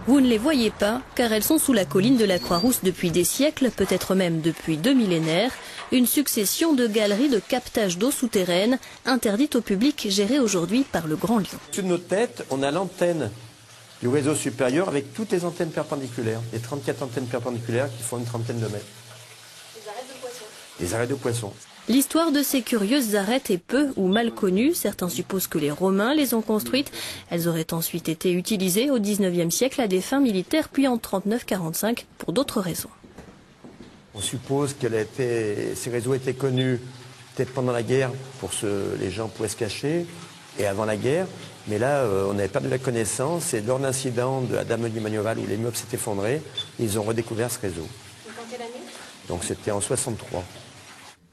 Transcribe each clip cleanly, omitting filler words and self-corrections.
Vous ne les voyez pas, car elles sont sous la colline de la Croix-Rousse depuis des siècles, peut-être même depuis 2 millénaires. Une succession de galeries de captage d'eau souterraine, interdites au public, gérées aujourd'hui par le Grand Lyon. Au-dessus de nos têtes, on a l'antenne du réseau supérieur avec toutes les antennes perpendiculaires, les 34 antennes perpendiculaires qui font une trentaine de mètres. Les arêtes de poissons. Les arêtes de poissons. L'histoire de ces curieuses arêtes est peu ou mal connue. Certains supposent que les Romains les ont construites. Elles auraient ensuite été utilisées au XIXe siècle à des fins militaires, puis en 39-45 pour d'autres raisons. On suppose que ces réseaux étaient connus peut-être pendant la guerre, les gens pouvaient se cacher, et avant la guerre. Mais là, on avait perdu la connaissance, et lors d'incidents de la Damelie Magnoval où l'immeuble s'est effondré, ils ont redécouvert ce réseau. En quelle année ? Donc c'était en 63.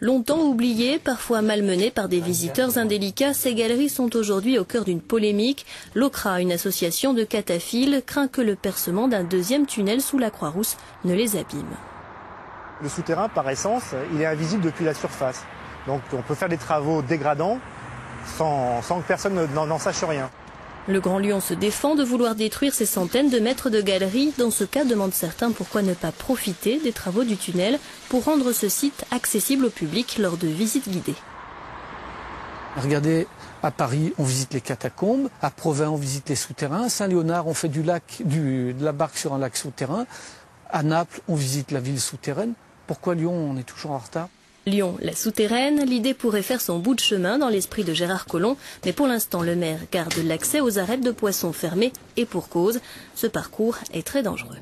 Longtemps oubliées, parfois malmenées par des visiteurs indélicats, ces galeries sont aujourd'hui au cœur d'une polémique. L'OCRA, une association de cataphiles, craint que le percement d'un deuxième tunnel sous la Croix-Rousse ne les abîme. Le souterrain, par essence, il est invisible depuis la surface. Donc on peut faire des travaux dégradants sans que personne n'en sache rien. Le Grand Lyon se défend de vouloir détruire ces centaines de mètres de galeries. Dans ce cas, demandent certains pourquoi ne pas profiter des travaux du tunnel pour rendre ce site accessible au public lors de visites guidées. Regardez, à Paris, on visite les catacombes. À Provins, on visite les souterrains. Saint-Léonard, on fait de la barque sur un lac souterrain. À Naples, on visite la ville souterraine. Pourquoi Lyon, on est toujours en retard ? Lyon, la souterraine, l'idée pourrait faire son bout de chemin dans l'esprit de Gérard Collomb, mais pour l'instant le maire garde l'accès aux arêtes de poissons fermées et pour cause, ce parcours est très dangereux.